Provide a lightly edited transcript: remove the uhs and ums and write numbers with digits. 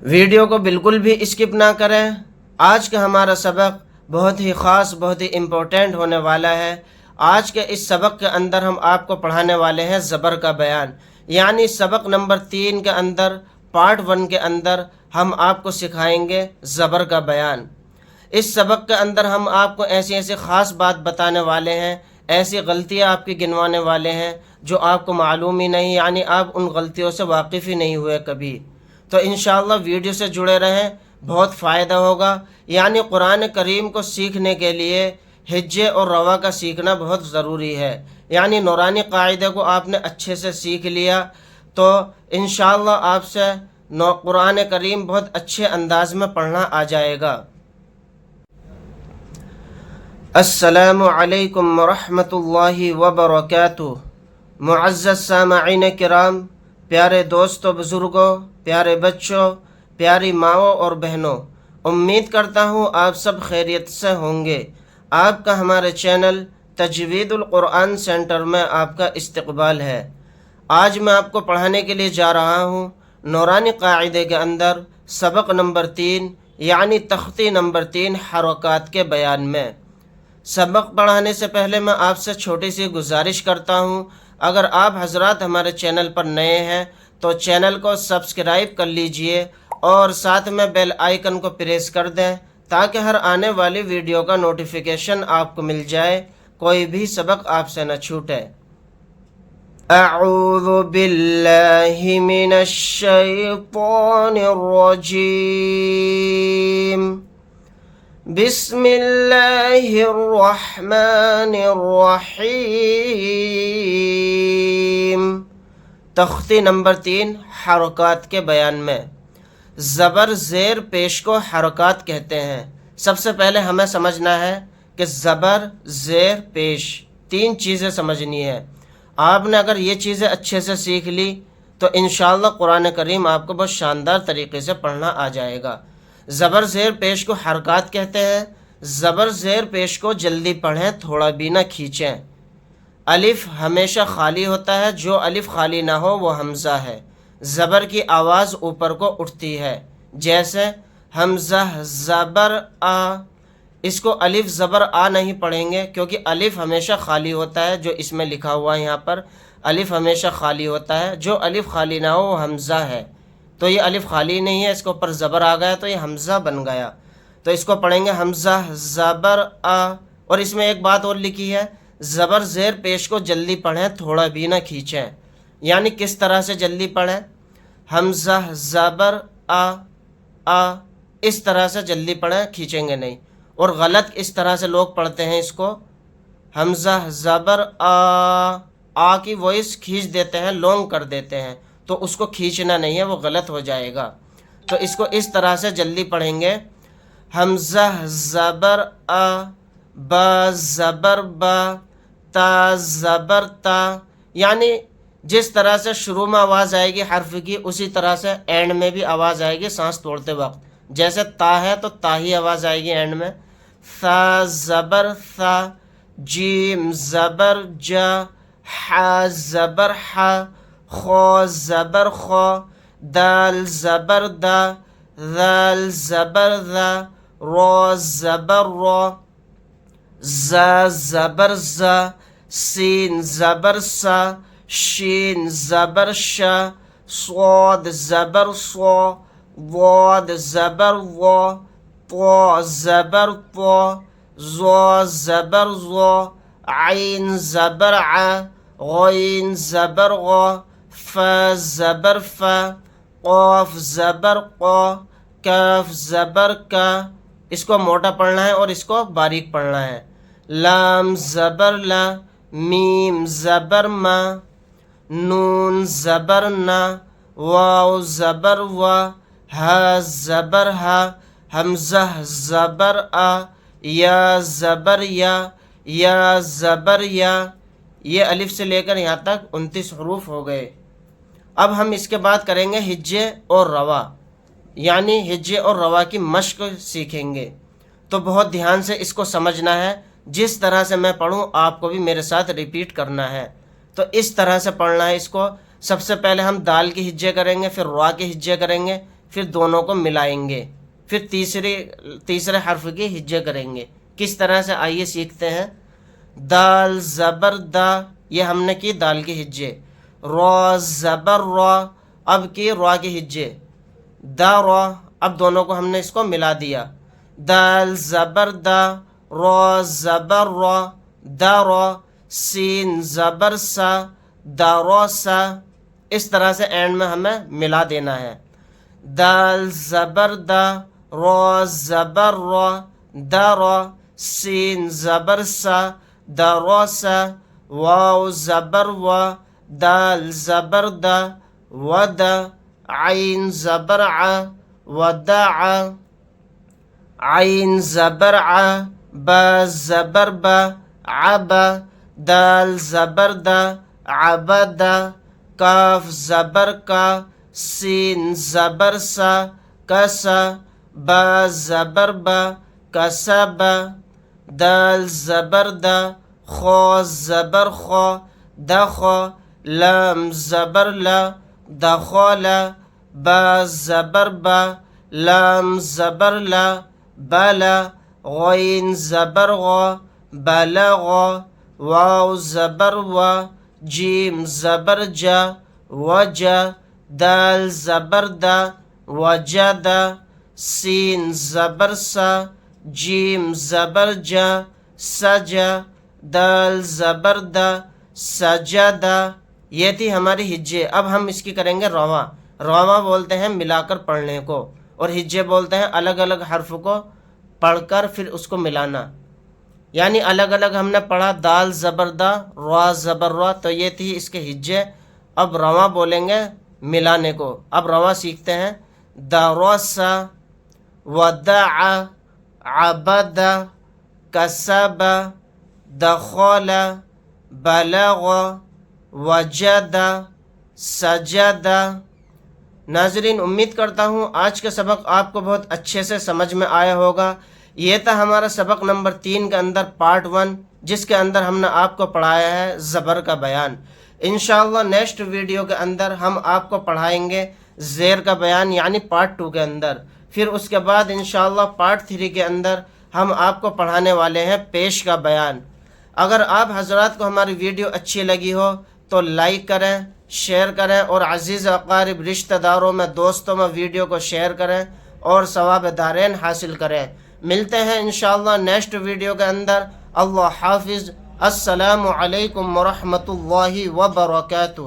Video کو بالکل بھی اسکپ نہ کریں۔ آج کا ہمارا سبق بہت ہی خاص، بہت ہی امپورٹنٹ ہونے والا ہے۔ آج کے اس سبق کے اندر ہم آپ کو پڑھانے والے ہیں زبر کا بیان، یعنی سبق نمبر 3 کے اندر، پارٹ 1 کے اندر ہم آپ کو سکھائیں گے زبر کا بیان۔ اس سبق کے اندر ہم آپ کو ایسی خاص بات بتانے والے ہیں، ایسی غلطیاں آپ کی گنوانے والے ہیں جو آپ کو معلوم ہی نہیں، یعنی آپ ان غلطیوں سے واقف ہی نہیں ہوئے کبھی۔ تو انشاءاللہ ویڈیو سے جڑے رہیں، بہت فائدہ ہوگا۔ یعنی قرآن کریم کو سیکھنے کے لیے ہجے اور روا کا سیکھنا بہت ضروری ہے۔ یعنی نورانی قاعدے کو آپ نے اچھے سے سیکھ لیا تو انشاءاللہ آپ سے قرآن کریم بہت اچھے انداز میں پڑھنا آ جائے گا۔ السلام علیکم ورحمۃ اللہ وبرکاتہ۔ معزز سامعین کرام، پیارے دوستوں، بزرگوں، پیارے بچوں، پیاری ماؤں اور بہنوں، امید کرتا ہوں آپ سب خیریت سے ہوں گے۔ آپ کا ہمارے چینل تجوید القرآن سینٹر میں آپ کا استقبال ہے۔ آج میں آپ کو پڑھانے کے لیے جا رہا ہوں نورانی قاعدے کے اندر سبق نمبر 3، یعنی تختی نمبر 3، حرکات کے بیان میں۔ سبق پڑھانے سے پہلے میں آپ سے چھوٹی سی گزارش کرتا ہوں، اگر آپ حضرات ہمارے چینل پر نئے ہیں تو چینل کو سبسکرائب کر لیجئے اور ساتھ میں بیل آئیکن کو پریس کر دیں تاکہ ہر آنے والی ویڈیو کا نوٹیفیکیشن آپ کو مل جائے، کوئی بھی سبق آپ سے نہ چھوٹے۔ اعوذ باللہ من الشیطان الرجیم، بسم اللہ الرحمن الرحیم۔ تختی نمبر 3، حرکات کے بیان میں۔ زبر زیر پیش کو حرکات کہتے ہیں۔ سب سے پہلے ہمیں سمجھنا ہے کہ زبر زیر پیش 3 چیزیں سمجھنی ہے۔ آپ نے اگر یہ چیزیں اچھے سے سیکھ لی تو انشاءاللہ قرآن کریم آپ کو بہت شاندار طریقے سے پڑھنا آ جائے گا۔ زبر زیر پیش کو حرکات کہتے ہیں۔ زبر زیر پیش کو جلدی پڑھیں، تھوڑا بھی نہ کھینچیں۔ الف ہمیشہ خالی ہوتا ہے، جو الف خالی نہ ہو وہ حمزہ ہے۔ زبر کی آواز اوپر کو اٹھتی ہے، جیسے حمزہ زبر آ۔ اس کو الف زبر آ نہیں پڑھیں گے کیونکہ الف ہمیشہ خالی ہوتا ہے، جو اس میں لکھا ہوا ہے یہاں پر الف ہمیشہ خالی ہوتا ہے، جو الف خالی نہ ہو وہ حمزہ ہے۔ تو یہ الف خالی نہیں ہے، اس کے اوپر زبر آ گیا تو یہ حمزہ بن گیا، تو اس کو پڑھیں گے حمزہ زبر آ۔ اور اس میں ایک بات اور لکھی ہے، زبر زیر پیش کو جلدی پڑھیں، تھوڑا بھی نہ کھینچیں۔ یعنی کس طرح سے جلدی پڑھیں؟ حمزہ زبر آ، آ، اس طرح سے جلدی پڑھیں، کھینچیں گے نہیں۔ اور غلط اس طرح سے لوگ پڑھتے ہیں اس کو، حمزہ زبر آ، آ کی وائس کھینچ دیتے ہیں، لونگ کر دیتے ہیں، تو اس کو کھینچنا نہیں ہے، وہ غلط ہو جائے گا۔ تو اس کو اس طرح سے جلدی پڑھیں گے، حمزہ زبر آ، با زبر با، تا زبر تا۔ یعنی جس طرح سے شروع میں آواز آئے گی حرف کی، اسی طرح سے اینڈ میں بھی آواز آئے گی سانس توڑتے وقت۔ جیسے تا ہے تو تا ہی آواز آئے گی اینڈ میں۔ ثا زبر ثا، جیم زبر جا، حا زبر حا، خو زبر خو، دال زبر دا، ذال زبر ذا، رو زبر رو، زا زبر زا، سین زبر سا، شین زبر شا، صاد زبر صو، ضاد زبر ضو، طو زبر طو، زو زبر زو، عین زبر ع، غین زبر غو، فا زبر فا، قاف زبر قو، کاف زبر کا۔ اس کو موٹا پڑھنا ہے اور اس کو باریک پڑھنا ہے۔ لام زبر لا، میم زبر ما، نون زبر نا، واو زبر وا، ہا زبر ہا، حمزہ زبر آ، یا زبر یا زبر یا۔ یہ الف سے لے کر یہاں تک 29 حروف ہو گئے۔ اب ہم اس کے بعد کریں گے ہجے اور روا، یعنی ہجے اور روا کی مشق سیکھیں گے۔ تو بہت دھیان سے اس کو سمجھنا ہے، جس طرح سے میں پڑھوں آپ کو بھی میرے ساتھ ریپیٹ کرنا ہے۔ تو اس طرح سے پڑھنا ہے اس کو۔ سب سے پہلے ہم دال کی ہجے کریں گے، پھر را کی ہجے کریں گے، پھر دونوں کو ملائیں گے، پھر تیسرے حرف کی ہجے کریں گے۔ کس طرح سے آئیے سیکھتے ہیں۔ دال زبر دا، یہ ہم نے کی دال کی ہجے۔ را زبر را، اب کی را کی ہجے۔ دا را، اب دونوں کو ہم نے اس کو ملا دیا۔ دال زبر دا، را زبر را، دا را۔ سین زبر سا، دا را سا۔ اس طرح سے اینڈ میں ہمیں ملا دینا ہے۔ دال زبر دا، را زبر را، دا را۔ سین زبر سا، دا را سا۔ واو زبر وا، دال زبر دا، ودا۔ عین زبر ع، ودع۔ عین زبر ع، با زبر با، عبا۔ دال زبر دا، عبدا۔ کاف زبر کا، سین زبر سا، کسا۔ با زبر با، کسبا۔ دال زبر دا، خا زبر خا، دخا۔ لام زبر لا، دخلا۔ با زبر با، لام زبر لا، بلا۔ غین زبر غا، بلغا۔ واو زبر وا، جیم زبر جا، وجا۔ دال زبر دا، وجدا۔ سین زبر سا، جیم زبر جا، سجا۔ دال زبر دا، سجدا۔ یہ تھی ہماری ہجے۔ اب ہم اس کی کریں گے رواں۔ رواں بولتے ہیں ملا کر پڑھنے کو، اور ہجے بولتے ہیں الگ الگ حرف کو پڑھ کر پھر اس کو ملانا۔ یعنی الگ الگ ہم نے پڑھا دال زبر دا، را زبر را، تو یہ تھی اس کے ہجے۔ اب رواں بولیں گے ملانے کو۔ اب رواں سیکھتے ہیں۔ درسا، ودع، عبد، کسب، دخل، بلغ، وجد، سجد۔ ناظرین، امید کرتا ہوں آج کا سبق آپ کو بہت اچھے سے سمجھ میں آیا ہوگا۔ یہ تھا ہمارا سبق نمبر 3 کے اندر پارٹ 1، جس کے اندر ہم نے آپ کو پڑھایا ہے زبر کا بیان۔ انشاءاللہ نیکسٹ ویڈیو کے اندر ہم آپ کو پڑھائیں گے زیر کا بیان، یعنی پارٹ 2 کے اندر۔ پھر اس کے بعد انشاءاللہ پارٹ 3 کے اندر ہم آپ کو پڑھانے والے ہیں پیش کا بیان۔ اگر آپ حضرات کو ہماری ویڈیو اچھی لگی ہو تو لائک کریں، شیئر کریں، اور عزیز اقارب رشتہ داروں میں، دوستوں میں ویڈیو کو شیئر کریں اور ثواب دارین حاصل کریں۔ ملتے ہیں انشاءاللہ نیکسٹ ویڈیو کے اندر۔ اللہ حافظ۔ السلام علیکم ورحمۃ اللہ وبرکاتہ۔